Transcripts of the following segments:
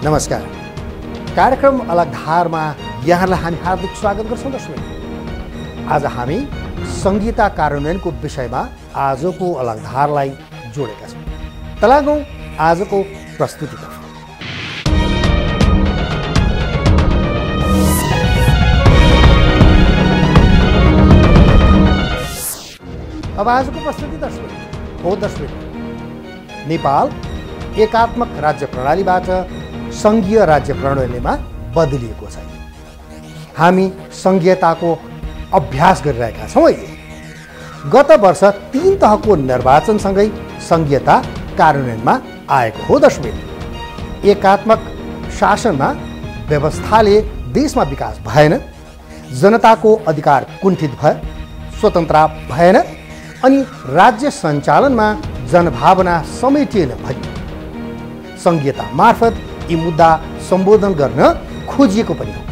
नमस्कार। कार्यक्रम अलग धारमा यहाँलाई हामी हार्दिक स्वागत गर्छौँ। दर्शक, आज हामी संहिता कार्यान्वयनको विषयमा आजको अलग धारलाई जोडेका छौँ। तलागौँ आजको प्रस्तुतितर्फ। अब आजको प्रस्तुति दर्शक, नेपाल एकात्मक राज्य प्रणालीबाट संघीय राज्य प्रणालीमा बदलिएको छ। हामी संघीयताको अभ्यास गरिरहेका छौँ। गत वर्ष 3 तहको निर्वाचनसँगै संघीयता कार्यान्वयनमा आएको हो। दर्शक, एकात्मक शासनमा व्यवस्थाले देशमा विकास भएन, जनताको अधिकार कुण्ठित भयो, स्वतन्त्रता भएन अनि राज्य सञ्चालनमा जनभावना समेटिएन भयो। संघीयता मार्फत यी मुद्दा सम्बोधन गर्न खोजिएको पनि हो।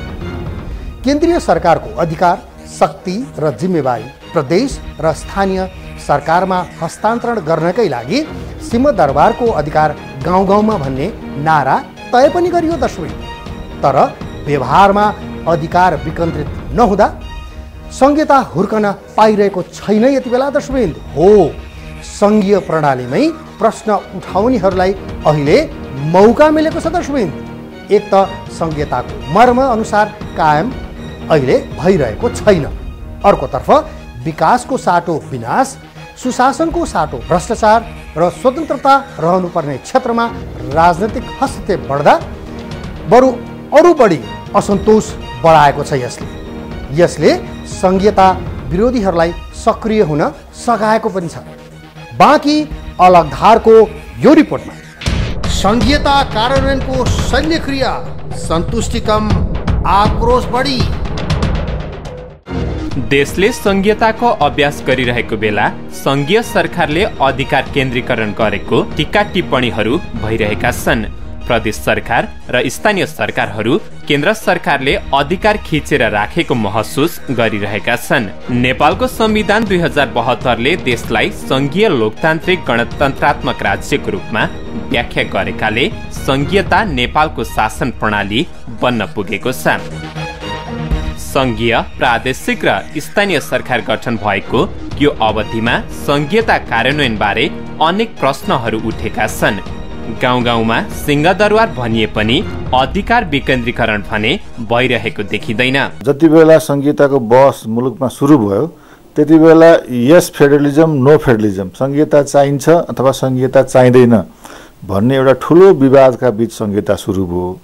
केन्द्रीय सरकारको अधिकार, शक्ति र जिम्मेवारी प्रदेश र स्थानीय सरकारमा हस्तान्तरण गर्नकै लागि सिंहदरबारको अधिकार गाउँ गाउँमा भन्ने नारा तय पनि गरियो। दर्शक, तर व्यवहारमा अधिकार विकेन्द्रित नहुँदा संघीयता हुर्कन पाइरहेको छैन। यति बेला दर्शक हो, संघीय प्रणालीमै प्रश्न उठाउनेहरूलाई अहिले मौका मिलेको छ। दर्शक, एक त संघीयताको मर्म अनुसार कायम अहिले भइरहेको छैन, अर्कोतर्फ विकासको साटो विनाश, सुशासनको साटो भ्रष्टाचार र स्वतन्त्रता रहनुपर्ने क्षेत्रमा राजनैतिक हस्तक्षेप बढ्दा बरु अरू बढी असन्तोष बढाएको छ। यसले संघीयता विरोधीहरूलाई सक्रिय हुन सघाएको पनि छ। बाँकी अलग धारको यो रिपोर्टमा संघीयता कार्यान्वयनको शल्यक्रिया, सन्तुष्टि कम, आक्रोश बढी। देशले संघीयताको अभ्यास गरिरहेको बेला संघीय सरकारले अधिकार केन्द्रीकरण गरेको टीका टिप्पणीहरू भइरहेका छन्। प्रदेश सरकार र स्थानीय सरकारहरू केन्द्र सरकारले अधिकार खिचेर राखेको महसुस गरिरहेका छन्। नेपालको संविधान 2072ले देशलाई संघीय लोकतान्त्रिक गणतन्त्रात्मक राज्यको रूपमा व्याख्या गरेकाले संघीयता नेपालको शासन प्रणाली बन्न पुगेको छ। संघीय, प्रादेशिक र स्थानीय सरकार गठन भएको यो अवधिमा संघीयता कार्यान्वयनबारे अनेक प्रश्नहरू उठेका छन्। गाउँ गाउँमा सिंहदरबार भनिए पनि अधिकार विकेन्द्रीकरण भने भइरहेको देखिँदैन। जति बेला संघीयताको बहस मुलुकमा सुरु भयो त्यति बेला यस फेडरलिजम, नो फेडरलिजम, संघीयता चाहिन्छ अथवा संघीयता चाहिँदैन भन्ने एउटा ठुलो विवादका बीच संघीयता सुरु भयो।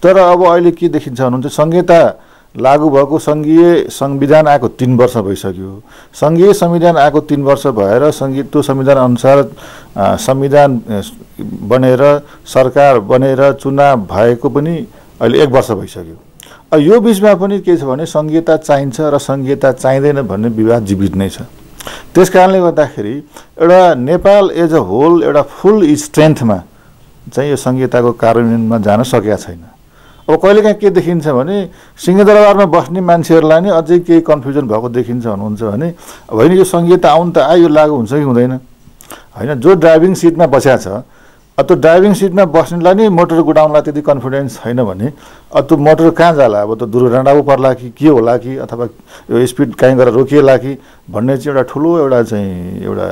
तर अब अहिले के देखिन्छ भन्नुहुन्छ, संघीयता लागू भएको संघीय संविधान आएको 3 वर्ष भइसक्यो। संघीय संविधान आएको 3 वर्ष भएर त्यो संविधान अनुसार संविधान बनेर सरकार बनेर चुनाव भएको पनि अहिले 1 वर्ष भइसक्यो। यो बिचमा पनि के छ भने संघीयता चाहिन्छ र संघीयता चाहिँदैन भन्ने विवाद जीवित नै छ। त्यस कारणले गर्दाखेरि एउटा नेपाल एज अ होल एउटा फुल स्ट्रेन्थमा चाहिँ यो संघीयताको कार्यान्वयनमा जान सकेका छैन। अब कहिलेकाहीँ के देखिन्छ भने सिंहदरबारमा बस्ने मान्छेहरूलाई नै अझै केही कन्फ्युजन भएको देखिन्छ। भन्नुहुन्छ भने होइन यो संघीयता आउनु त आयो, यो लागू हुन्छ कि हुँदैन होइन। जो ड्राइभिङ सिटमा बसेको छ त्यो ड्राइभिङ सिटमा बस्नेलाई नै मोटर कुदाउनलाई त्यति कन्फिडेन्स छैन भने त्यो मोटर कहाँ जाला, अब त दुर्घटना पर्ला कि के होला कि अथवा यो स्पिड कहीँ गएर रोकिएला कि भन्ने चाहिँ एउटा ठुलो एउटा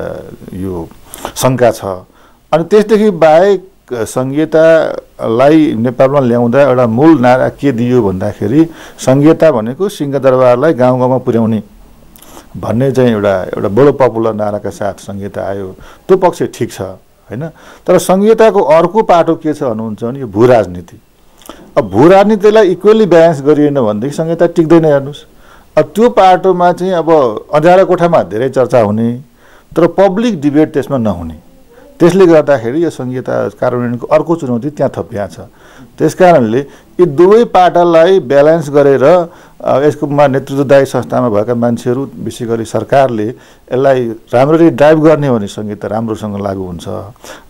यो शङ्का छ। अनि त्यसदेखि बाहेक संघीयतालाई नेपालमा ल्याउँदा एउटा मूल नारा के दियो भन्दाखेरि संघीयता भनेको सिंहदरबारलाई गाउँ गाउँमा पुर्याउने भन्ने चाहिँ एउटा बडो पपुलर नाराका साथ संघीयता आयो। त्यो पक्ष ठिक छ होइन। तर संघीयताको अर्को पाटो के छ भन्नुहुन्छ भने यो भू राजनीति। अब भू राजनीतिलाई इक्वली ब्यालेन्स गरिएन भनेदेखि संघीयता टिक्दैन। हेर्नुहोस्, अब त्यो पाटोमा चाहिँ अब अँध्यारो कोठामा धेरै चर्चा हुने तर पब्लिक डिबेट त्यसमा नहुने, त्यसले गर्दाखेरि यो संघीयता कार्यान्वयनको अर्को चुनौती त्यहाँ थपिया छ। त्यसकारणले यी दुवै पाटालाई ब्यालेन्स गरेर यसकोमा नेतृत्वदायी संस्थामा भएका मान्छेहरू विशेष गरी सरकारले यसलाई राम्ररी ड्राइभ गर्ने हो भने संघीयता राम्रोसँग लागू हुन्छ,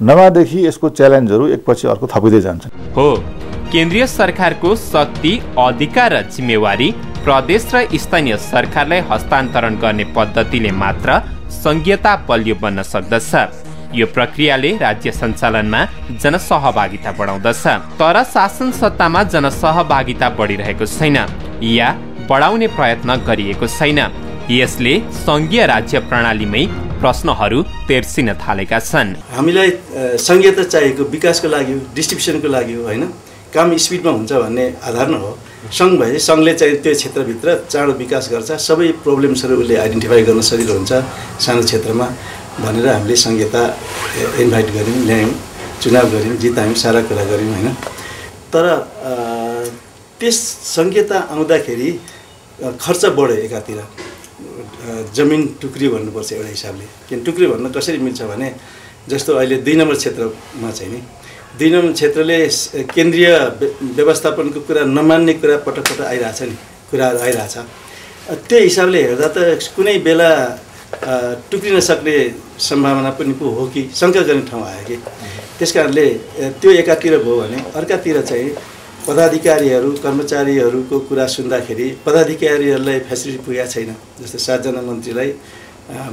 नभएदेखि यसको च्यालेन्जहरू एकपछि अर्को थपिँदै जान्छन्। हो, केन्द्रीय सरकारको शक्ति, अधिकार र जिम्मेवारी प्रदेश र स्थानीय सरकारलाई हस्तान्तरण गर्ने पद्धतिले मात्र संघीयता बलियो बन्न सक्दछ। यो प्रक्रियाले राज्य सञ्चालनमा जनसहभागिता बढाउँदछ, तर शासन सत्तामा जनसहभागिता बढिरहेको छैन या बढाउने प्रयत्न गरिएको छैन। यसले संघीय राज्य प्रणालीमै प्रश्नहरू तेर्सिन थालेका छन्। हामीलाई संघीयता चाहिएको विकासको लागि, डिस्ट्रिब्युसनको लागि हो हैन, काम स्पिडमा हुन्छ भन्ने आधार न हो। सङ्घ भए सङ्घले चाहिँ त्यो क्षेत्रभित्र चाँडो विकास गर्छ, सबै प्रब्लम्सहरू उसले आइडेन्टिफाई गर्न सजिलो हुन्छ सानो क्षेत्रमा भनेर हामीले संघीयता इन्भाइट गऱ्यौँ, ल्यायौँ, चुनाव गऱ्यौँ, जितायौँ, सारा कुरा गऱ्यौँ हैन। तर त्यस संघीयता आउँदाखेरि खर्च बढ्यो एकातिर, जमिन टुक्रियो भन्नुपर्छ एउटा हिसाबले। किन टुक्रियो भन्न कसरी मिल्छ भने जस्तो अहिले 2 नम्बर क्षेत्रमा चाहिँ नि 2 नम्बर क्षेत्रले केन्द्रीय व्यवस्थापनको कुरा नमान्ने कुरा पटक पटक आइरहेछ नि, कुराहरू आइरहेछ। त्यो हिसाबले हेर्दा त कुनै बेला टुक्रिन सक्ने सम्भावना पनि पो हो कि शङ्का गर्ने ठाउँ आयो कि। त्यस कारणले त्यो एकातिर भयो भने अर्कातिर चाहिँ पदाधिकारीहरू कर्मचारीहरूको कुरा सुन्दाखेरि पदाधिकारीहरूलाई फेसिलिटी पुगेको छैन। जस्तै 7 जना मन्त्रीलाई,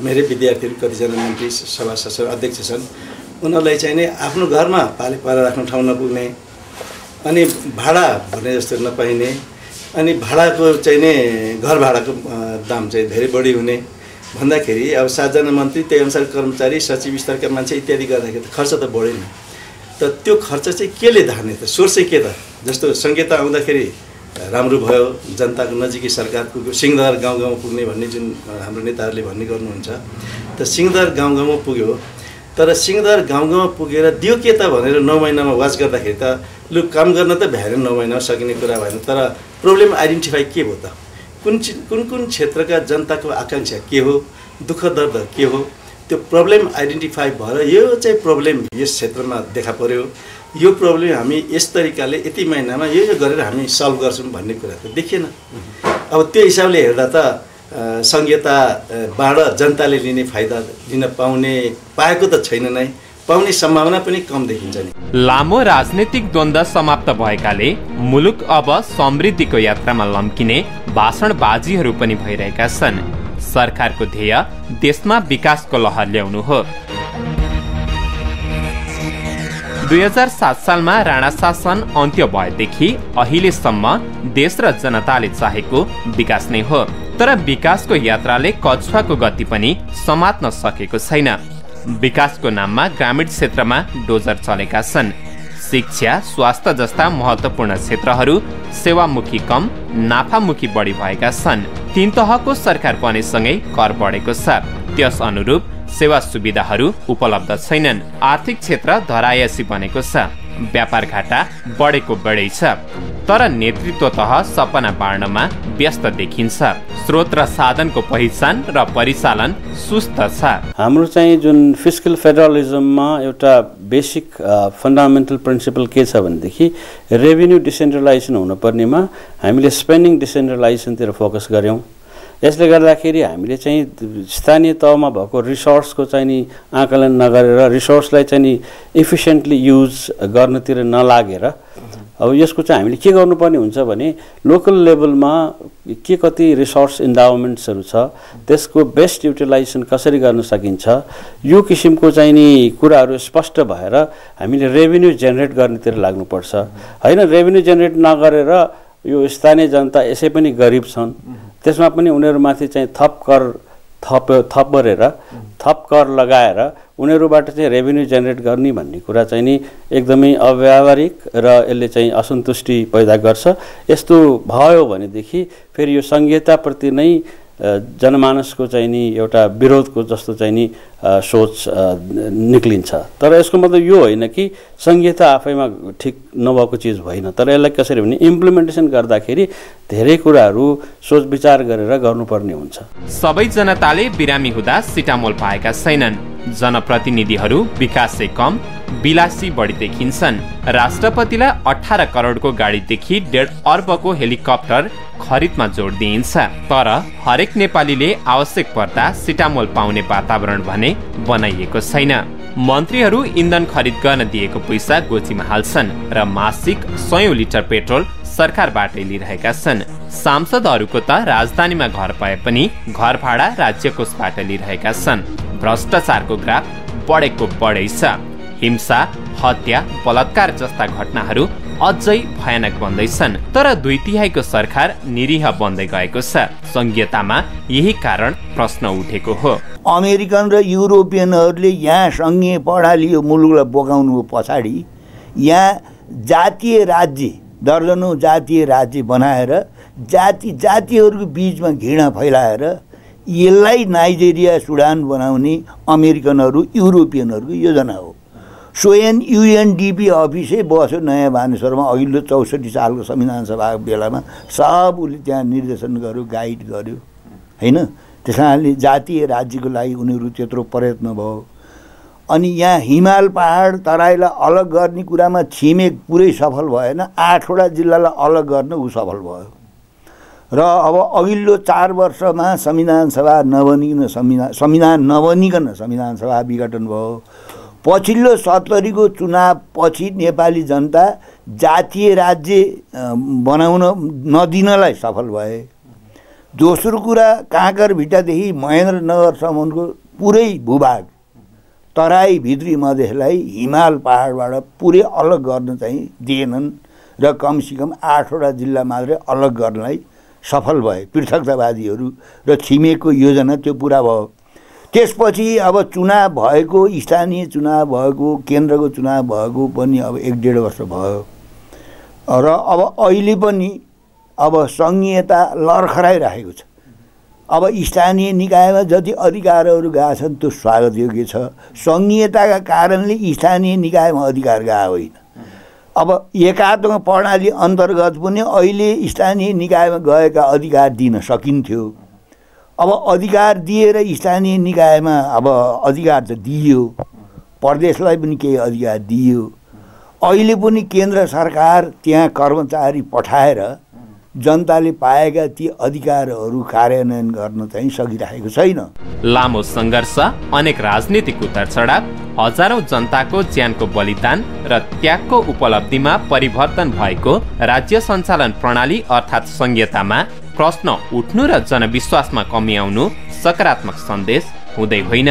मेरै विद्यार्थीहरू कतिजना मन्त्री सभा सदस्य अध्यक्ष छन्, उनीहरूलाई चाहिँ नि आफ्नो घरमा पाले पारा राख्न ठाउँ नपुग्ने, अनि भाडा भने जस्तो नपाइने, अनि भाडाको चाहिँ नि घर भाडाको दाम चाहिँ धेरै बढी हुने भन्दाखेरि अब 7 जना मन्त्री, त्यही अनुसार कर्मचारी, सचिव स्तरका मान्छे इत्यादि गर्दाखेरि त खर्च त बढ्यो नि। त त्यो खर्च चाहिँ केले धार्ने त, सोर्स चाहिँ के त? जस्तो संघीयता आउँदाखेरि राम्रो भयो, जनताको नजिकै सरकार पुग्यो, सिंहदरबार गाउँ गाउँमा पुग्ने भन्ने जुन हाम्रो नेताहरूले भन्ने गर्नुहुन्छ, त सिंहदरबार गाउँ गाउँमा पुग्यो। तर सिंहदरबार गाउँ गाउँमा पुगेर दियो के त भनेर 9 महिनामा वाच गर्दाखेरि त लु काम गर्न त भ्याएन, 9 महिनामा सकिने कुरा भएन। तर प्रब्लम आइडेन्टिफाई के भयो त? कुन क्षेत्रका जनताको आकाङ्क्षा के हो, दुःख दर्द के हो, त्यो प्रब्लम आइडेन्टिफाई भएर यो चाहिँ प्रब्लम यस क्षेत्रमा देखा पर्यो, यो प्रब्लम हामी यस तरिकाले यति महिनामा यो गरेर हामी सल्भ गर्छौँ भन्ने कुरा त देखिएन। अब त्यो हिसाबले हेर्दा त संघीयताबाट जनताले लिने फाइदा लिन पाएको त छैन नै, पाउने सम्भावना पनि कम देखिन्छ नि। लामो राजनीतिक द्वन्द्व समाप्त भएकाले मुलुक अब समृद्धिको यात्रामा लम्किने भाषणबाजीहरू पनि भइरहेका छन्। सरकारको ध्येय देशमा विकासको लहर ल्याउनु हो। 2007 सालमा राणा शासन अन्त्य भएदेखि अहिलेसम्म देश र जनताले चाहेको विकास नै हो, तर विकासको यात्राले कछुवाको गति पनि समात्न सकेको छैन। विकासको नाममा ग्रामीण क्षेत्रमा डोजर चलेका छन्। शिक्षा, स्वास्थ्य जस्ता महत्त्वपूर्ण क्षेत्रहरू सेवामुखी कम, नाफामुखी बढी भएका छन्। 3 तहको सरकार बनेसँगै कर बढेको छ, त्यस अनुरूप सेवा सुविधाहरू उपलब्ध छैनन्। आर्थिक क्षेत्र धरायसी बनेको छ, व्यापार घाटा बढेको बढै छ, तर नेतृत्व तह सपना बाँड्नमा व्यस्त देखिन्छ। स्रोत र साधनको पहिचान र परिचालन सुस्त छ। हाम्रो चाहिँ जुन फिस्कल फेडरलिजममा एउटा बेसिक फन्डामेन्टल प्रिन्सिपल के छ भनेदेखि रेभिन्यू डिसेन्ट्रलाइजेसन हुनुपर्नेमा हामीले स्पेन्डिङ डिसेन्ट्रलाइजेसनतिर फोकस गऱ्यौँ। यसले गर्दाखेरि हामीले चाहिँ स्थानीय तहमा भएको रिसोर्सको चाहिँ नि आकलन नगरेर रिसोर्सलाई चाहिँ नि इफिसियन्टली युज गर्नतिर नलागेर अब यसको चाहिँ हामीले के गर्नुपर्ने हुन्छ भने लोकल लेभलमा के कति रिसोर्स इन्डाउमेन्ट्सहरू छ, त्यसको बेस्ट युटिलाइजेसन कसरी गर्न सकिन्छ, यो किसिमको चाहिँ नि कुराहरू स्पष्ट भएर हामीले रेभिन्यू जेनेरेट गर्नेतिर लाग्नुपर्छ। होइन, रेभिन्यू जेनेरेट नगरेर यो स्थानीय जनता यसै पनि गरिब छन्, त्यसमा पनि उनीहरूमाथि चाहिँ थप गरेर थप कर लगाएर उनीहरूबाट चाहिँ रेभिन्यू जेनेरेट गर्ने भन्ने कुरा चाहिँ नि एकदमै अव्यावहारिक र यसले चाहिँ असन्तुष्टि पैदा गर्छ। यस्तो भयो भनेदेखि फेरि यो संघीयताप्रति नै जनमानसको चाहिँ नि एउटा विरोधको जस्तो चाहिँ नि सोच निक्लिन्छ। तर यसको मतलब यो होइन कि संघीयता आफैमा ठिक नभएको चिज होइन, तर यसलाई कसरी भने इम्प्लिमेन्टेसन गर्दाखेरि धेरै कुराहरू सोच विचार गरेर गर्नुपर्ने हुन्छ। सबै जनताले बिरामी हुँदा सिटामोल पाएका छैनन्। जनप्रतिनिधिहरू विकासै कम, विलासी बढी देखिन्छन्। राष्ट्रपतिलाई 18 करोडको गाडीदेखि 1.5 अर्बको हेलिकप्टर खरिदमा जोड दिइन्छ, तर हरेक नेपालीले आवश्यक पर्दा सिटामोल पाउने वातावरण भने बनाइएको छैन। मन्त्रीहरू इन्धन खरिद गर्न दिएको पैसा गोचीमा हाल्छन् र मासिक 100 लिटर पेट्रोल सरकारबाटै लिइरहेका छन्। सांसदहरूको त राजधानीमा घर पाए पनि घर भाडा राज्य कोषबाट लिइरहेका छन्। भ्रष्टाचारको ग्राफ बढेको बढै छ। हिंसा, हत्या, बलात्कार जस्ता घटनाहरू अझै भयानक बन्दैछन्। तर 2/3 सरकार निरीह बन्दै गएको छ। संघीयतामा यही कारण प्रश्न उठेको हो। अमेरिकन र युरोपियनहरूले यहाँ सङ्घीय प्रणाली यो मुलुकलाई बोकाउनु पछाडि यहाँ जातीय राज्य, दर्जनौँ जातीय राज्य बनाएर जातिहरूको बिचमा घृणा फैलाएर यसलाई नाइजेरिया, सुडान बनाउने अमेरिकनहरू, युरोपियनहरूको योजना हो। स्वयं UNDP अफिसै बस्यो नयाँ बानेश्वरमा अघिल्लो 64 सालको संविधान सभाको बेलामा। सब उसले त्यहाँ निर्देशन गर्यो, गाइड गर्यो होइन। त्यसैले जातीय राज्यको लागि उनीहरू त्यत्रो प्रयत्न भयो। अनि यहाँ हिमाल पहाड तराईलाई अलग गर्ने कुरामा छिमेक पुरै सफल भएन। 8वटा जिल्लालाई अलग गर्न ऊ सफल भयो। र अब अघिल्लो 4 वर्षमा संविधान सभा नबनिकन संविधान सभा विघटन भयो। पछिल्लो 70 को चुनावपछि नेपाली जनता जातीय राज्य बनाउन नदिनलाई सफल भए। दोस्रो कुरा, काँकरभिट्टादेखि महेन्द्रनगरसम्मको पुरै भूभाग तराई भित्री मधेसलाई हिमाल पहाडबाट पुरै अलग गर्न चाहिँ दिएनन् र कमसेकम 8वटा जिल्ला मात्रै अलग गर्नलाई सफल भए पृथकतावादीहरू र छिमेकको योजना त्यो पुरा भयो। त्यसपछि अब चुनाव भएको, स्थानीय चुनाव भएको, केन्द्रको चुनाव भएको पनि अब 1-1.5 वर्ष भयो र अब अहिले पनि अब सङ्घीयता लर्खराइरहेको छ। अब स्थानीय निकायमा जति अधिकारहरू गएका छन् त्यो स्वागतयोग्य छ। सङ्घीयताका कारणले स्थानीय निकायमा अधिकार गएको होइन। अब एकात्मक प्रणाली अन्तर्गत पनि अहिले स्थानीय निकायमा गएका अधिकार दिन सकिन्थ्यो। अब अधिकार दिएर स्थानीय निकायमा अब अधिकार त दिइयो, प्रदेशलाई पनि केही अधिकार दिइयो। अहिले पनि केन्द्र सरकार त्यहाँ कर्मचारी पठाएर जनताले पाएका ती अधिकारहरू कार्यान्वयन गर्न चाहिँ सकिरहेको छैन। लामो सङ्घर्ष, अनेक राजनीतिक उतार-चढाव, हजारौं जनताको ज्यानको बलिदान र त्यागको उपलब्धिमा परिवर्तन भएको राज्य सञ्चालन प्रणाली अर्थात् संघीयतामा प्रश्न उठ्नु र जनविश्वासमा कमी आउनु सकारात्मक सन्देश हुँदै होइन।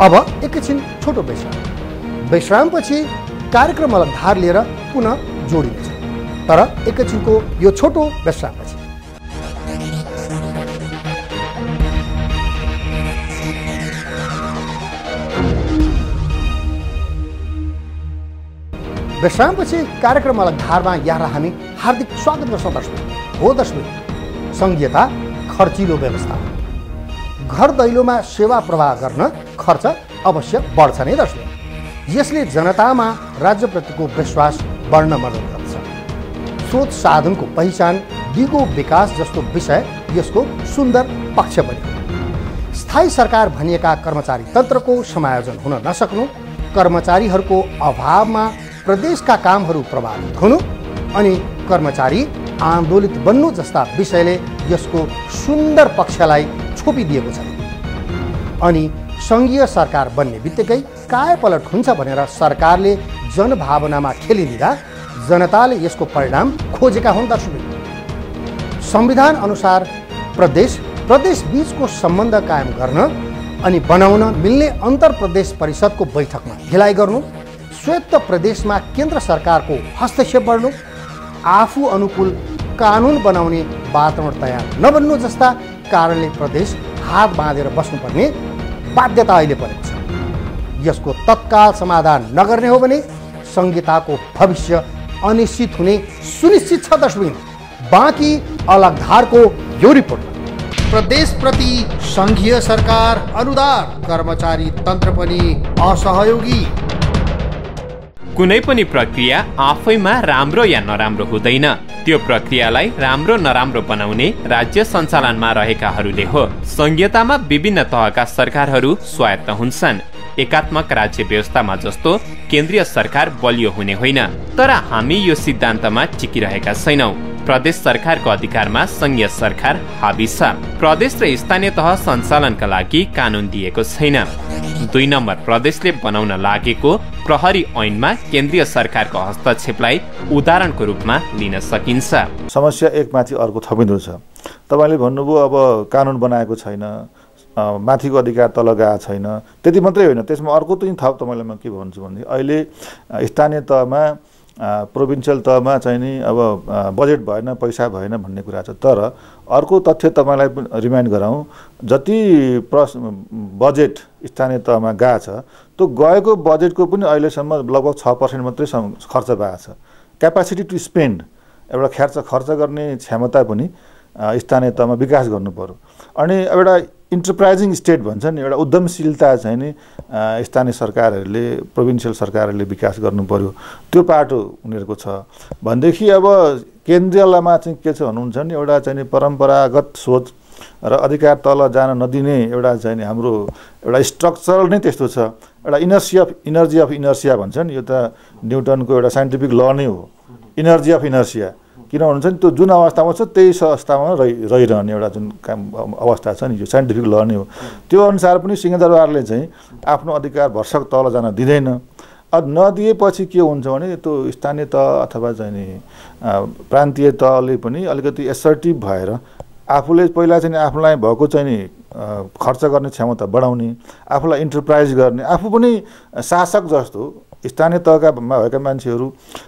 अब एकैछिन छोटो विश्रामपछि कार्यक्रम अलग धार लिएर पुनः जोडिनेछ। तर एकैछिनको यो छोटो विश्रामपछि कार्यक्रम अलग धारमा यहाँलाई हामी हार्दिक स्वागत गर्छौँ। दर्शक, संघीयता खर्चिलो व्यवस्था। घर दैलोमा सेवा प्रवाह गर्न खर्च अवश्य बढ्छ नै दर्शक। यसले जनतामा राज्यप्रतिको विश्वास बढ्न मद्दत गर्छ। स्रोत साधनको पहिचान, दिगो विकास जस्तो विषय यसको सुन्दर पक्ष पनि हो। स्थायी सरकार भनिएका कर्मचारी तन्त्रको समायोजन हुन नसक्नु, कर्मचारीहरूको अभावमा प्रदेशका कामहरू प्रभावित हुनु अनि कर्मचारी आन्दोलित बन्नु जस्ता विषयले यसको सुन्दर पक्षलाई छोपिदिएको छ। अनि सङ्घीय सरकार बन्ने बित्तिकै कायापलट हुन्छ भनेर सरकारले जनभावनामा खेलिदिँदा जनताले यसको परिणाम खोजेका हुन्। दर्शक, संविधान अनुसार प्रदेश बीचको सम्बन्ध कायम गर्न अनि बनाउन मिल्ने अन्तर प्रदेश परिषदको बैठकमा ढिलाइ गर्नु, स्वायत्त प्रदेशमा केन्द्र सरकारको हस्तक्षेप बढ्नु, आफू अनुकूल कानुन बनाउने वातावरण तयार नबन्नु जस्ता कारणले प्रदेश हात बाँधेर बस्नुपर्ने बाध्यता अहिले परेको छ। यसको तत्काल समाधान नगर्ने हो भने संघीयताको भविष्य अनिश्चित हुने सुनिश्चित छ। दर्शक, बाँकी अलग धारको यो रिपोर्ट। प्रदेश प्रति संघीय सरकार अनुदार, कर्मचारी तन्त्र पनि असहयोगी। कुनै पनि प्रक्रिया आफैमा राम्रो या नराम्रो हुँदैन, त्यो प्रक्रियालाई राम्रो नराम्रो बनाउने राज्य सञ्चालनमा रहेकाहरूले हो। संघीयतामा विभिन्न तहका सरकारहरू स्वायत्त हुन्छन्। एकात्मक राज्य व्यवस्थामा जस्तो केन्द्रीय सरकार बलियो हुने होइन। तर हामी यो सिद्धान्तमा टिकिरहेका छैनौं। प्रदेश सरकारको अधिकारमा संघीय सरकार हाबी छ। प्रदेश र स्थानीय तह सञ्चालनका लागि कानुन दिएको छैन। 2 नम्बर प्रदेशले बनाउन लागेको प्रहरी ऐनमा केन्द्रीय सरकारको हस्तक्षेपलाई उदाहरणको रूपमा लिन सकिन्छ। समस्या एकमाथि अर्को थपिँदो छ। तपाईले भन्नुभयो अब कानुन बनाएको छैन, माथिको अधिकार तल गएको छैन। त्यति मात्रै होइन, त्यसमा अर्को चाहिँ थप तपाईँलाई म के भन्छु भने अहिले स्थानीय तहमा प्रोभिन्सियल तहमा चाहिँ नि अब बजेट भएन, पैसा भएन भन्ने कुरा छ। तर अर्को तथ्य तपाईँलाई रिमाइन्ड गराउँ, जति बजेट स्थानीय तहमा गएको छ त्यो गएको बजेटको पनि अहिलेसम्म लगभग 6% मात्रै खर्च भएको छ। क्यापासिटी टु स्पेन्ड, एउटा खर्च गर्ने क्षमता पनि स्थानीय तहमा विकास गर्नु पर्यो। अनि एउटा इन्टरप्राइजिङ स्टेट भन्छ नि, एउटा उद्यमशीलता चाहिँ नि स्थानीय सरकारहरूले, प्रोभिन्सियल सरकारहरूले विकास गर्नु पर्यो। त्यो पाटो उनीहरूको छ भनेदेखि अब केन्द्रीयमा चाहिँ के छ भन्नुहुन्छ नि, एउटा चाहिँ परम्परागत सोच र अधिकार तल जान नदिने एउटा चाहिँ हाम्रो एउटा स्ट्रक्चरल नै त्यस्तो छ। एउटा इनर्जी अफ इनर्सिया भन्छ नि, यो त न्युटनको एउटा साइन्टिफिक ल नै हो, इनर्जी अफ इनर्सिया। किन भन्नुहुन्छ नि, त्यो जुन अवस्थामा छ त्यही अवस्थामा रहिरहने एउटा जुन अवस्था छ नि, यो साइन्टिफिक ल नै हो। त्यो अनुसार पनि सिंहदरबारले चाहिँ आफ्नो अधिकार भर्सक तल जान दिँदैन। अब नदिएपछि के हुन्छ भने त्यो स्थानीय तह अथवा चाहिँ नि प्रान्तीय तहले पनि अलिकति एसर्टिभ भएर आफूले पहिला चाहिँ आफूलाई भएको चाहिँ नि खर्च गर्ने क्षमता बढाउने, आफूलाई इन्टरप्राइज गर्ने, आफू पनि शासक जस्तो स्थानीय तहमा भएका मान्छेहरू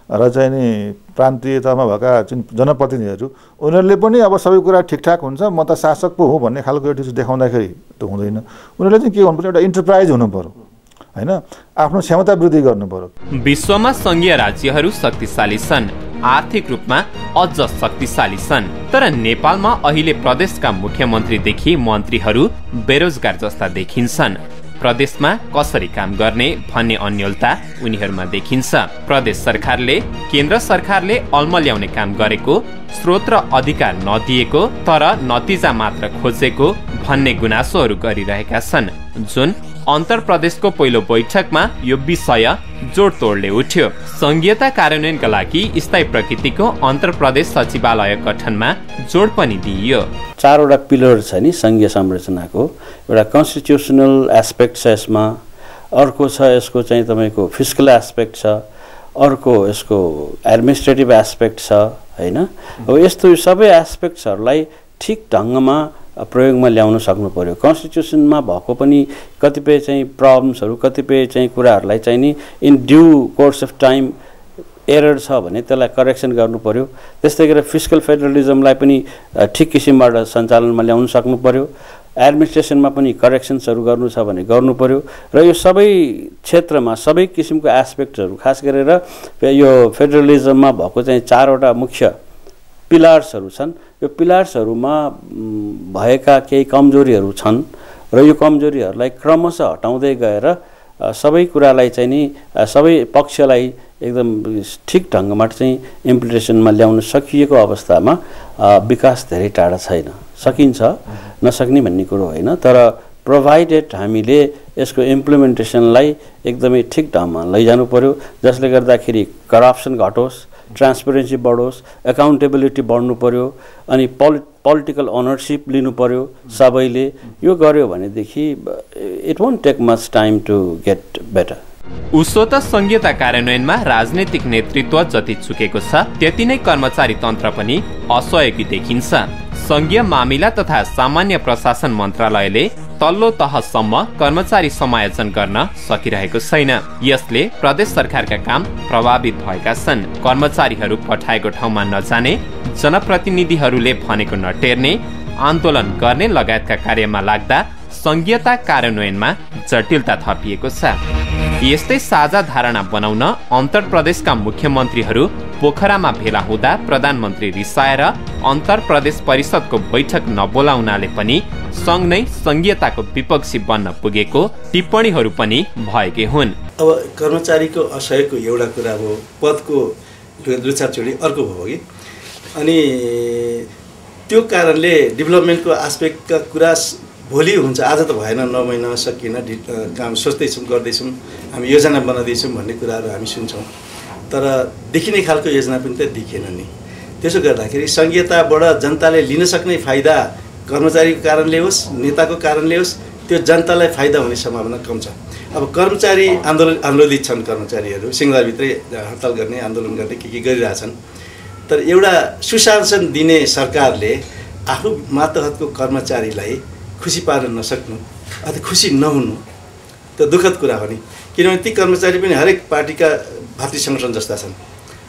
र चाहिँ नि प्रान्तीय तहमा भएका जुन जनप्रतिनिधिहरू उनीहरूले पनि अब सबै कुरा ठिकठाक हुन्छ, म त शासक पो हुँ भन्ने खालको एटिट्युड देखाउँदाखेरि त हुँदैन। उनीहरूले चाहिँ के गर्नु पर्यो, एउटा इन्टरप्राइज हुनु पर्यो हैन, आफ्नो क्षमता वृद्धि गर्नु पर्यो। विश्वमा संघीय राज्यहरू शक्तिशाली छन्, आर्थिक रूपमा अझ शक्तिशाली छन्, तर नेपालमा अहिले प्रदेशका मुख्यमन्त्रीदेखि मन्त्रीहरू बेरोजगार जस्ता देखिन्छन्। प्रदेशमा कसरी काम गर्ने भन्ने अन्योलता उनीहरूमा देखिन्छ। प्रदेश सरकारले केन्द्र सरकारले अल्मल्याउने काम गरेको, स्रोत र अधिकार नदिएको तर नतिजा मात्र खोजेको भन्ने गुनासोहरू गरिरहेका छन्, जुन अन्तर प्रदेशको पहिलो बैठकमा यो विषय जोडतोडले उठ्यो। संघीयता कार्यान्वयनका लागि स्थायी प्रकृतिको अन्तर प्रदेश सचिवालय गठनमा जोड पनि दिइयो। 4वटा पिलर छ नि संघीय संरचनाको। एउटा कन्स्टिट्युसनल एस्पेक्ट छ यसमा, अर्को छ यसको चाहिँ तपाईँको फिस्कल एस्पेक्ट छ, अर्को यसको एडमिनिस्ट्रेटिभ एस्पेक्ट छ हैन। अब यस्तो सबै एस्पेक्ट्सहरूलाई ठिक ढङ्गमा प्रयोगमा ल्याउन सक्नु पर्यो। कन्स्टिट्युसनमा भएको पनि कतिपय चाहिँ प्रब्लम्सहरू, कतिपय चाहिँ कुराहरूलाई चाहिँ नि in due course of time error छ भने त्यसलाई करेक्सन गर्नु पर्यो। त्यस्तै गरेर फिस्कल फेडरलिजमलाई पनि ठिक किसिमबाट सञ्चालनमा ल्याउन सक्नु पर्यो। एडमिनिस्ट्रेसनमा पनि करेक्सन्सहरू गर्नु छ भने गर्नु पर्यो। र यो सबै क्षेत्रमा सबै किसिमको एस्पेक्टहरू, खास गरेर यो फेडरलिजममा भएको चाहिँ 4वटा मुख्य पिलर्सहरू छन्। यो पिलर्सहरूमा भएका केही कमजोरीहरू छन् र यो कमजोरीहरूलाई क्रमशः हटाउँदै गएर सबै कुरालाई चाहिँ नि सबै पक्षलाई एकदम ठिक ढङ्गमा चाहिँ इम्प्लिमेन्टेसनमा ल्याउन सकिएको अवस्थामा विकास धेरै टाढा छैन। सकिन्छ, नसक्ने भन्ने कुरो होइन, तर प्रोभाइडेड हामीले यसको इम्प्लिमेन्टेसनलाई एकदमै ठिक ढङ्गमा लैजानु पर्यो, जसले गर्दाखेरि करप्सन घटोस्, ट्रान्सपेरेन्सी बढोस्, एकाउन्टेबिलिटी बढ्नु पर्यो, अनि पोलिटिकल ओनरसिप लिनु पर्यो सबैले। यो गर्यो भनेदेखि it won't take much time to get better. उसो त संघीयता कार्यान्वयनमा राजनैतिक नेतृत्व जति चुकेको छ त्यति नै कर्मचारी तन्त्र पनि असहयोगी देखिन्छ। संघीय मामिला तथा सामान्य प्रशासन मन्त्रालयले तल्लो तहसम्म कर्मचारी समायोजन गर्न सकिरहेको छैन। यसले प्रदेश सरकारका काम प्रभावित भएका छन्। कर्मचारीहरू पठाएको ठाउँमा नजाने, जनप्रतिनिधिहरूले भनेको नटेर्ने, आन्दोलन गर्ने लगायतका कार्यमा लाग्दा संघीयता कार्यान्वयनमा जटिलता थपिएको छ। यस्तै साझा धारणा बनाउन अन्तर प्रदेशका मुख्यमन्त्रीहरू पोखरामा भेला हुँदा प्रधानमन्त्री रिसाएर अन्तर प्रदेश परिषदको बैठक नबोलाउनाले पनि संघ नै संघीयताको विपक्षी बन्न पुगेको टिप्पणीहरू पनि भएकै हुन्। अब कर्मचारीको असहयोगको एउटा कुरा हो, पदको लुछाचुडी अर्को हो कि, अनि त्यो कारणले डेभलपमेन्टको आस्पेक्टका कुरा भोलि हुन्छ, आज त भएन, 9 महिना सकिएन, काम सोच्दैछौँ, गर्दैछौँ, हामी योजना बनाउँदैछौँ भन्ने कुराहरू हामी सुन्छौँ, तर देखिने खालको योजना पनि त देखिएन नि। त्यसो गर्दाखेरि संघीयताबाट जनताले लिन सक्ने फाइदा कर्मचारीको कारणले होस्, नेताको कारणले होस्, त्यो जनतालाई फाइदा हुने सम्भावना कम छ। अब कर्मचारी आन्दोलित छन्, कर्मचारीहरू सिंहदरबारभित्रै हडताल गर्ने, आन्दोलन गर्ने के गरिरहेछन्, तर एउटा सुशासन दिने सरकारले आफू मातहतको कर्मचारीलाई खुसी पार्न नसक्नु अथवा खुसी नहुनु त दुःखद कुरा हो नि, किनभने ती कर्मचारी पनि हरेक पार्टीका भातृ सङ्गठन जस्ता छन्।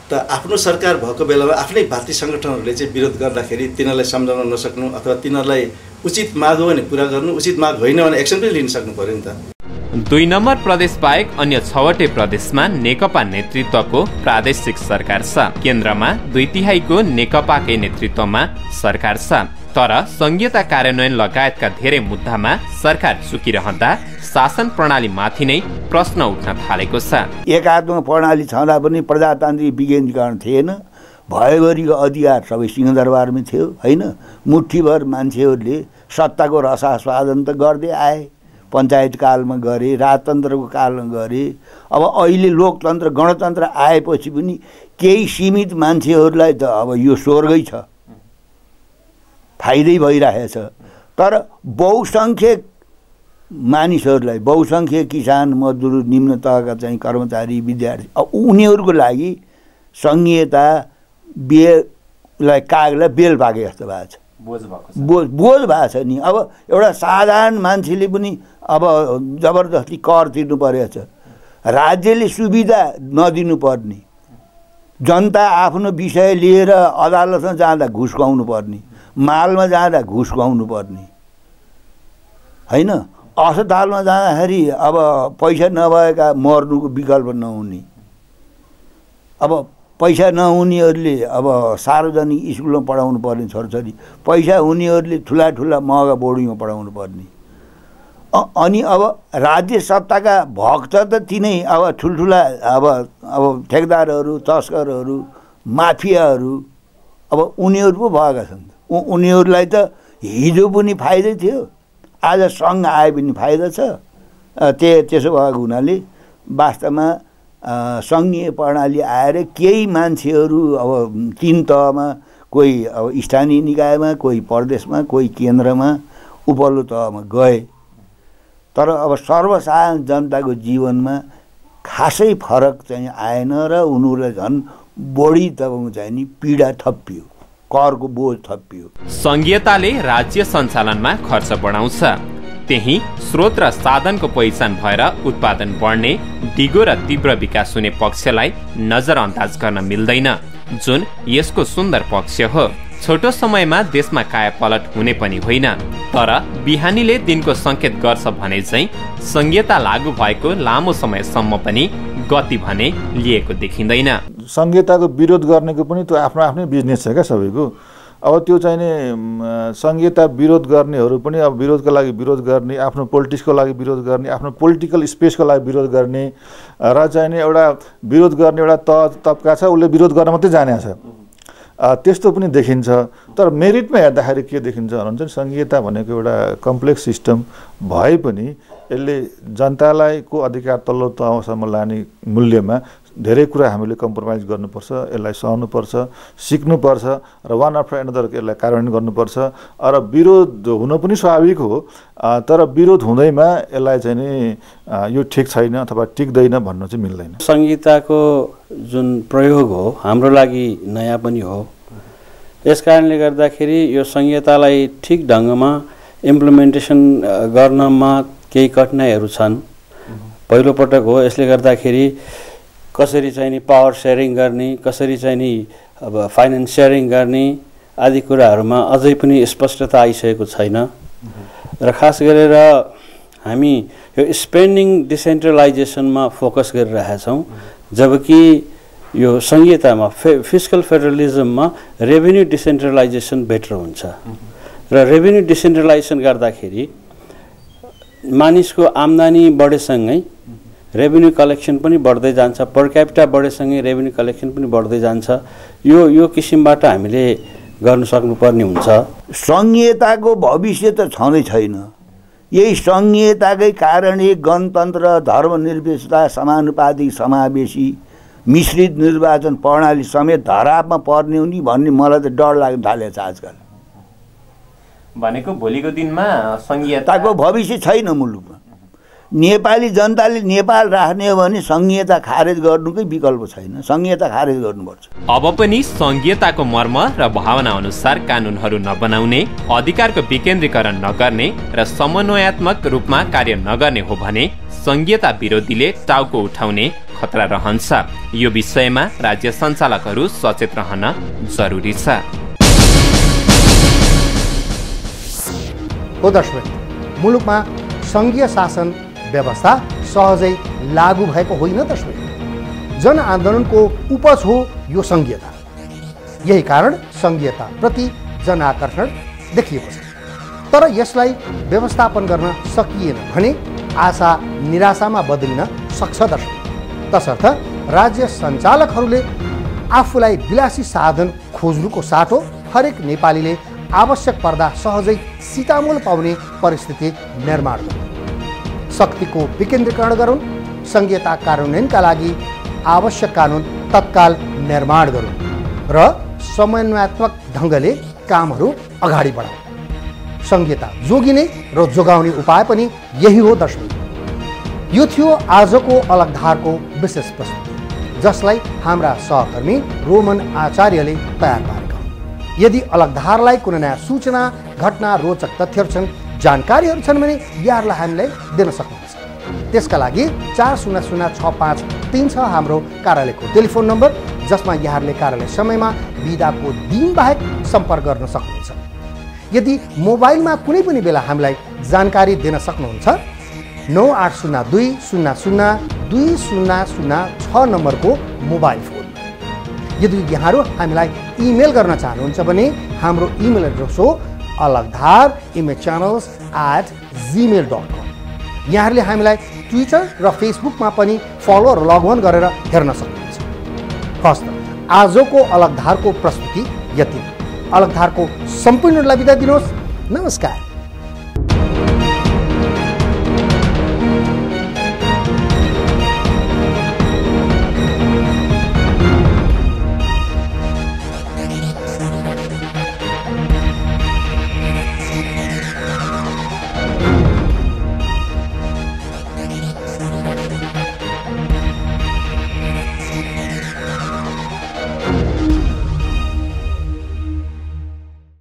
त आफ्नो सरकार भएको बेलामा आफ्नै भातृ सङ्गठनहरूले चाहिँ विरोध गर्दाखेरि तिनीहरूलाई सम्झाउन नसक्नु अथवा तिनीहरूलाई उचित माग हो भने पुरा गर्नु, उचित माग होइन भने एक्सन पनि लिन सक्नु पर्यो नि त। 2 नम्बर प्रदेश बाहेक अन्य 6वटै प्रदेशमा नेकपा नेतृत्वको प्रादेशिक सरकार छ। केन्द्रमा 2/3 नेकपाकै नेतृत्वमा सरकार छ। तर संघीयता कार्यान्वयन लगायतका धेरै मुद्दामा सरकार चुकिरहँदा शासन प्रणालीमाथि नै प्रश्न उठ्न थालेको छ। एकात्मक प्रणाली छँदा पनि प्रजातान्त्रिक विकेन्द्रीकरण थिएन, भयभरिको अधिकार सबै सिंहदरबारमै थियो होइन। मुठीभर मान्छेहरूले सत्ताको रसास्वादन त गर्दै आए, पञ्चायत कालमा गरे, राजतन्त्रको कालमा गरे। अब अहिले लोकतन्त्र गणतन्त्र आएपछि पनि केही सीमित मान्छेहरूलाई त अब यो स्वर्गै छ, फाइदै भइरहेछ। तर बहुसङ्ख्यक मानिसहरूलाई, बहुसङ्ख्यक किसान मजदुर, निम्न तहका चाहिँ कर्मचारी, विद्यार्थी, अब उनीहरूको लागि सङ्घीयता बेललाई कागलाई बेल पाके जस्तो भएको छ, बोझ भएको छ नि। अब एउटा साधारण मान्छेले पनि अब जबरजस्ती कर तिर्नु परेको छ, राज्यले सुविधा नदिनु पर्ने, जनता आफ्नो विषय लिएर अदालतमा जाँदा घुस खुवाउनु पर्ने, मालमा जाँदा घुस खुवाउनु पर्ने होइन। अस्पतालमा जाँदाखेरि अब पैसा नभएका मर्नुको विकल्प नहुने, अब पैसा नहुनेहरूले अब सार्वजनिक स्कुलमा पढाउनु पर्ने छोरछोरी, पैसा हुनेहरूले ठुला ठुला महँगा बोर्डिङमा पढाउनु पर्ने। अनि अब राज्य सत्ताका भक्त त तिनै अब ठुल्ठुला अब ठेकदारहरू, तस्करहरू, माफियाहरू अब उनीहरू पो भएका छन्। उनीहरूलाई त हिजो पनि फाइदै थियो, आज सङ्घ आए पनि फाइदा छ। त्यसो भएको हुनाले वास्तवमा सङ्घीय प्रणाली आएर केही मान्छेहरू अब 3 तहमा, कोही अब स्थानीय निकायमा, कोही प्रदेशमा, कोही केन्द्रमा, उपल्लो तहमा गए। तर अब सर्वसाधारण जनताको जीवनमा खासै फरक चाहिँ आएन र उनीहरूलाई झन् बढी तपाईँको चाहिँ नि पीडा थपियो, करको बोझ थपियो। संघीयताले राज्य सञ्चालनमा खर्च बढाउँछ, त्यही स्रोत र साधनको पहिचान भएर उत्पादन बढ्ने, दिगो र तीव्र विकास हुने पक्षलाई नजरअन्दाज गर्न मिल्दैन, जुन यसको सुन्दर पक्ष हो। छोटो समयमा देशमा कायापलट हुने पनि होइन, तर बिहानीले दिनको संकेत गर्छ भने चाहिँ संघीयता लागू भएको लामो समयसम्म पनि गति भने लिएको देखिँदैन। संघीयताको विरोध गर्नेको पनि त्यो आफ्नो आफ्नै बिजनेस छ क्या सबैको। अब त्यो चाहिँ नि संघीयता विरोध गर्नेहरू पनि अब विरोधको लागि विरोध गर्ने, आफ्नो पोलिटिक्सको लागि विरोध गर्ने, आफ्नो पोलिटिकल स्पेसको लागि विरोध गर्ने र चाहिँ नि एउटा विरोध गर्ने एउटा तबका छ, उसले विरोध गर्न मात्रै जाने छ, त्यस्तो पनि देखिन्छ। तर मेरिटमा हेर्दाखेरि के देखिन्छ भन्नुहुन्छ भने संघीयता भनेको एउटा कम्प्लेक्स सिस्टम भए पनि यसले जनतालाई को अधिकार तल्लो तहसम्म लाने मूल्यमा धेरै कुरा हामीले कम्प्रोमाइज गर्नुपर्छ, यसलाई सहनुपर्छ, सिक्नुपर्छ र वान आफ्टर एनदर यसलाई कार्यान्वयन गर्नुपर्छ। र विरोध हुन पनि स्वाभाविक हो, तर विरोध हुँदैमा यसलाई चाहिँ नि यो ठिक छैन अथवा टिक्दैन भन्न चाहिँ मिल्दैन। संहिताको जुन प्रयोग हो हाम्रो लागि नयाँ पनि हो, यस कारणले गर्दाखेरि यो संहितालाई ठिक ढङ्गमा इम्प्लिमेन्टेसन गर्नमा केही कठिनाइहरू छन्। पहिलोपटक हो, यसले गर्दाखेरि कसरी चाहिँ नि पावर सेयरिङ गर्ने, कसरी चाहिँ नि अब फाइनेन्स सेयरिङ गर्ने आदि कुराहरूमा अझै पनि स्पष्टता आइसकेको छैन। र खास गरेर हामी यो स्पेन्डिङ डिसेन्ट्रलाइजेसनमा फोकस गरिरहेछौँ, जबकि यो संहितामा फिस्कल फेडरलिजममा रेभेन्यू डिसेन्ट्रलाइजेसन बेटर हुन्छ। र रेभेन्यू डिसेन्ट्रलाइजेसन गर्दाखेरि मानिसको आम्दानी बढेसँगै रेभेन्यू कलेक्सन पनि बढ्दै जान्छ, पर क्यापिटा बढेसँगै रेभेन्यू कलेक्सन पनि बढ्दै जान्छ। यो किसिमबाट हामीले गर्न सक्नुपर्ने हुन्छ। संघीयताको भविष्य त छँदै छैन। यही संघीयताकै कारणले गणतन्त्र, धर्मनिरपेक्षता, समानुपातिक, समावेशी, मिश्रित निर्वाचन प्रणाली समेत धरापमा पर्ने हो नि भन्ने मलाई त डर लाग्न थालेको छ आजकल। भनेको भोलिको दिनमा संघीयताको भविष्य छैन मुलुकमा। नेपाली जनताले नेपाल राख्ने हो भने संघीयता खारेज गर्नुकै विकल्प छैन, संघीयता खारेज गर्नुपर्छ। अब पनि संघीयताको मर्म र भावना अनुसार कानुनहरू नबनाउने, अधिकारको विकेन्द्रीकरण नगर्ने र समन्वयात्मक रूपमा कार्य नगर्ने हो भने संघीयता विरोधीले टाउको उठाउने खतरा रहन्छ। यो विषयमा राज्य सञ्चालकहरू सचेत रहन जरुरी छ। हो दर्शक, मुलुकमा संघीय शासन व्यवस्था सहजै लागू भएको होइन दर्शक। जनआन्दोलनको उपज हो यो संघीयता। यही कारण संघीयता प्रति जनआकर्षण देखिएको छ। तर यसलाई व्यवस्थापन गर्न सकिएन भने आशा निराशामा बदलिन सक्छ दर्शक। तसर्थ राज्य सञ्चालकहरूले आफूलाई विलासी साधन खोज्नुको साटो हरेक नेपालीले आवश्यक पर्दा सहजै सिटामोल पाउने परिस्थिति निर्माण गरून्। शक्तिको विकेन्द्रीकरण गरून्। संघीयता कार्यान्वयनका लागि आवश्यक कानुन तत्काल निर्माण गरून् र समन्वयात्मक ढङ्गले कामहरू अगाडि बढाउन्। संघीयता जोगिने र जोगाउने उपाय पनि यही हो दर्शक। यो थियो आजको अलगधारको विशेष प्रस्तुति, जसलाई हाम्रा सहकर्मी रोमन आचार्यले तयार पारेका हुन्। यदि अलगधारलाई कुनै नयाँ सूचना, घटना, रोचक तथ्यहरू छन्, जानकारीहरू छन् भने यहाँहरूलाई हामीलाई दिन सक्नुहुन्छ। त्यसका लागि 400653 हाम्रो कार्यालयको टेलिफोन नम्बर, जसमा यहाँहरूले कार्यालय समयमा बिदाको दिन बाहेक सम्पर्क गर्न सक्नुहुन्छ। यदि मोबाइलमा कुनै पनि बेला हामीलाई जानकारी दिन सक्नुहुन्छ, 9802002006 नम्बरको मोबाइल फोन। यदि यहाँहरू हामीलाई इमेल गर्न चाहनुहुन्छ भने हाम्रो इमेल एड्रेस हो alagdhar@gmail.com। यहाँहरूले हामीलाई ट्विटर र फेसबुकमा पनि फलो र लगअन गरेर हेर्न सक्नुहुन्छ। हस्त आजको अलगधारको प्रस्तुति यति। अलगधारको सम्पूर्णलाई बिदा दिनुहोस्। नमस्कार।